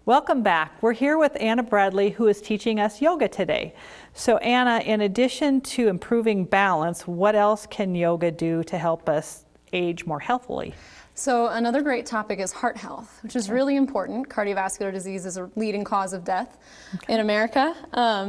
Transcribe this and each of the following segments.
Welcome back. We're here with Anna Bradley, who is teaching us yoga today. So Anna, in addition to improving balance, what else can yoga do to help us age more healthily? So another great topic is heart health, which is really important. Cardiovascular disease is a leading cause of death in America.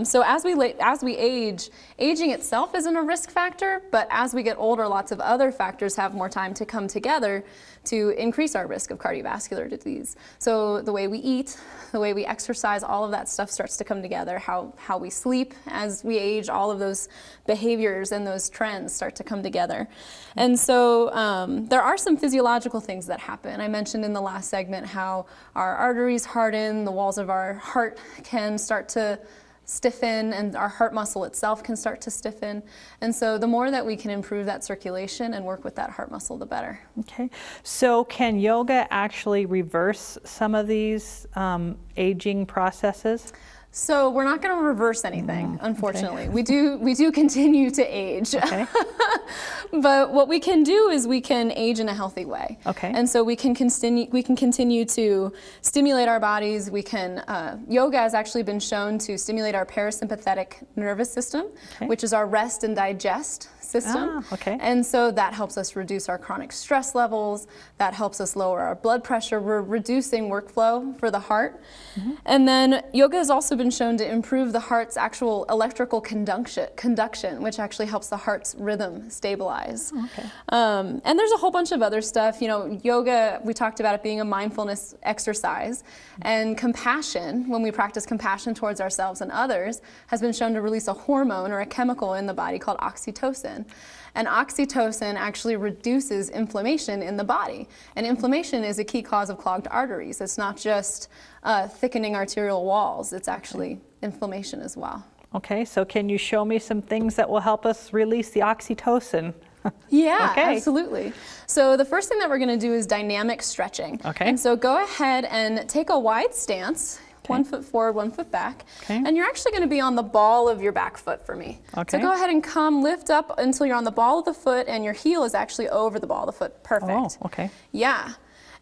So as we age, aging itself isn't a risk factor, but as we get older, lots of other factors have more time to come together to increase our risk of cardiovascular disease. So the way we eat, the way we exercise, all of that stuff starts to come together. How we sleep as we age, all of those behaviors and those trends start to come together. And so there are some physiological things that happen. I mentioned in the last segment how our arteries harden, the walls of our heart can start to stiffen, and our heart muscle itself can start to stiffen. And so the more that we can improve that circulation and work with that heart muscle, the better. Okay, so can yoga actually reverse some of these aging processes? So we're not going to reverse anything, unfortunately. Okay. We do continue to age. Okay. But what we can do is we can age in a healthy way. Okay. And so we can continue to stimulate our bodies. We can yoga has actually been shown to stimulate our parasympathetic nervous system, which is our rest and digest system. And so that helps us reduce our chronic stress levels. That helps us lower our blood pressure. We're reducing workflow for the heart. And then yoga has also been shown to improve the heart's actual electrical conduction, which actually helps the heart's rhythm stabilize. And there's a whole bunch of other stuff. You know, yoga, we talked about it being a mindfulness exercise, and compassion, when we practice compassion towards ourselves and others, has been shown to release a hormone or a chemical in the body called oxytocin. And oxytocin actually reduces inflammation in the body. And inflammation is a key cause of clogged arteries. It's not just thickening arterial walls, it's actually inflammation as well. Okay, so can you show me some things that will help us release the oxytocin? Yeah, absolutely. So the first thing that we're going to do is dynamic stretching. And so go ahead and take a wide stance. 1 foot forward, 1 foot back. And you're actually going to be on the ball of your back foot for me. So go ahead and lift up until you're on the ball of the foot and your heel is actually over the ball of the foot. Perfect. Yeah.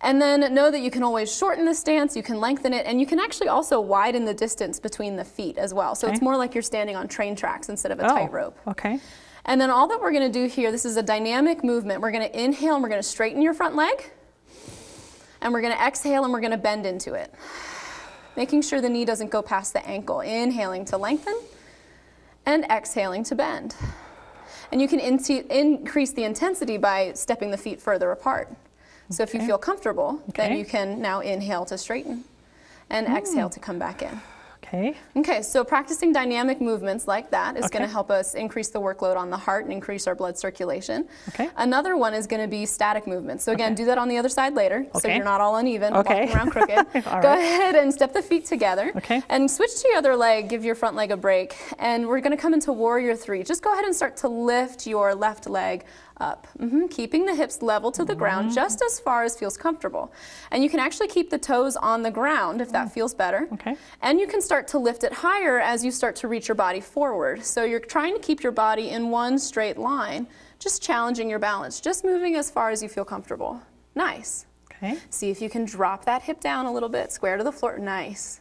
And then know that you can always shorten the stance, you can lengthen it, and you can actually also widen the distance between the feet as well. So it's more like you're standing on train tracks instead of a tightrope. And then all that we're going to do here, this is a dynamic movement. We're going to inhale and we're going to straighten your front leg. And we're going to exhale and we're going to bend into it. Making sure the knee doesn't go past the ankle. Inhaling to lengthen and exhaling to bend. And you can increase the intensity by stepping the feet further apart. So if you feel comfortable, then you can now inhale to straighten and exhale to come back in. Okay, so practicing dynamic movements like that is going to help us increase the workload on the heart and increase our blood circulation. Another one is going to be static movements. So again, do that on the other side later, so you're not all uneven, walking around crooked. Go ahead and step the feet together and switch to your other leg, give your front leg a break, and we're going to come into Warrior 3. Just go ahead and start to lift your left leg up, keeping the hips level to the ground just as far as feels comfortable. And you can actually keep the toes on the ground if that feels better. And you can start to lift it higher as you start to reach your body forward. So you're trying to keep your body in one straight line, just challenging your balance, just moving as far as you feel comfortable. Nice. See if you can drop that hip down a little bit, square to the floor. Nice.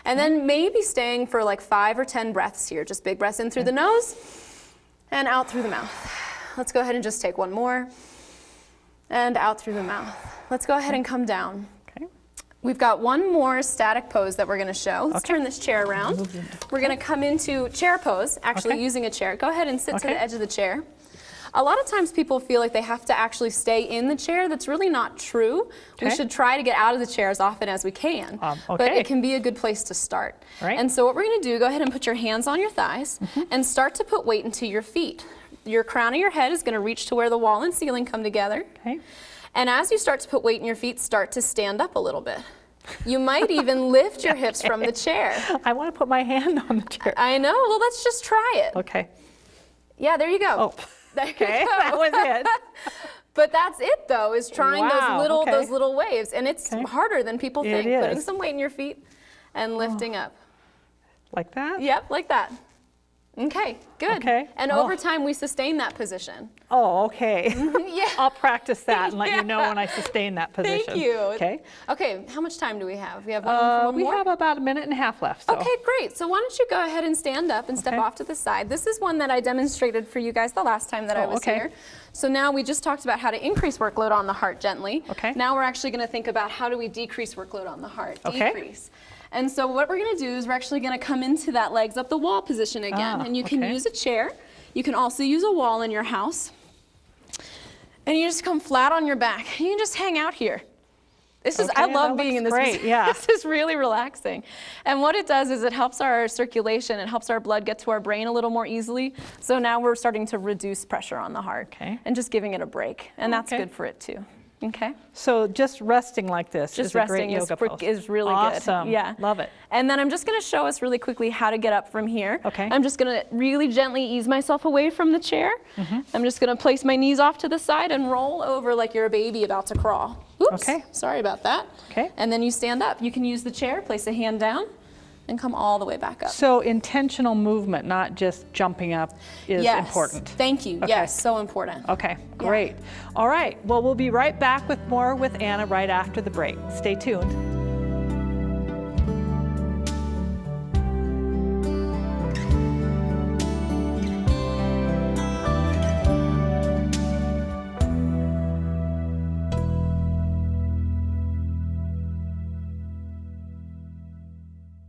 And then maybe staying for like 5 or 10 breaths here. Just big breaths in through the nose and out through the mouth. Let's go ahead and just take one more, and out through the mouth. Let's go ahead and come down. We've got one more static pose that we're going to show. Let's turn this chair around. We're going to come into chair pose, actually using a chair. Go ahead and sit to the edge of the chair. A lot of times people feel like they have to actually stay in the chair. That's really not true. We should try to get out of the chair as often as we can, but it can be a good place to start. And so what we're going to do, go ahead and put your hands on your thighs and start to put weight into your feet. Your crown of your head is going to reach to where the wall and ceiling come together. And as you start to put weight in your feet, start to stand up a little bit. You might even lift your hips from the chair. I want to put my hand on the chair. I know. Well, let's just try it. Yeah, there you go. There you go. That was it. But that's it, though, is trying those little waves. And it's harder than people think. Putting some weight in your feet and lifting up. Like that? Yep, like that. Okay, good. Okay. And over time, we sustain that position. Oh, okay. Yeah. I'll practice that and let you know when I sustain that position. Thank you. Okay. Okay, how much time do we have? We have one We more? have about a minute and a half left. So. Okay, great. So why don't you go ahead and stand up and step off to the side. This is one that I demonstrated for you guys the last time that I was here. So now we just talked about how to increase workload on the heart gently. Okay. Now we're actually going to think about how do we decrease workload on the heart. Okay. Decrease. And so what we're going to do is we're actually going to come into that legs up the wall position again. And you can use a chair. You can also use a wall in your house. And you just come flat on your back. You can just hang out here. This is, I love being in this position. Yeah. This is really relaxing. And what it does is it helps our circulation, it helps our blood get to our brain a little more easily. So now we're starting to reduce pressure on the heart and just giving it a break. And that's good for it too. Okay. So just resting like this is a great yoga pose. Is really awesome. good. Yeah. Love it. And then I'm just going to show us really quickly how to get up from here. Okay. I'm just going to really gently ease myself away from the chair. I'm just going to place my knees off to the side and roll over like you're a baby about to crawl. Oops. Okay. Sorry about that. Okay. And then you stand up. You can use the chair, place a hand down, and come all the way back up. So intentional movement, not just jumping up, is important. Thank you. Okay. Yes, so important. Okay, great. All right, well, we'll be right back with more with Anna right after the break. Stay tuned.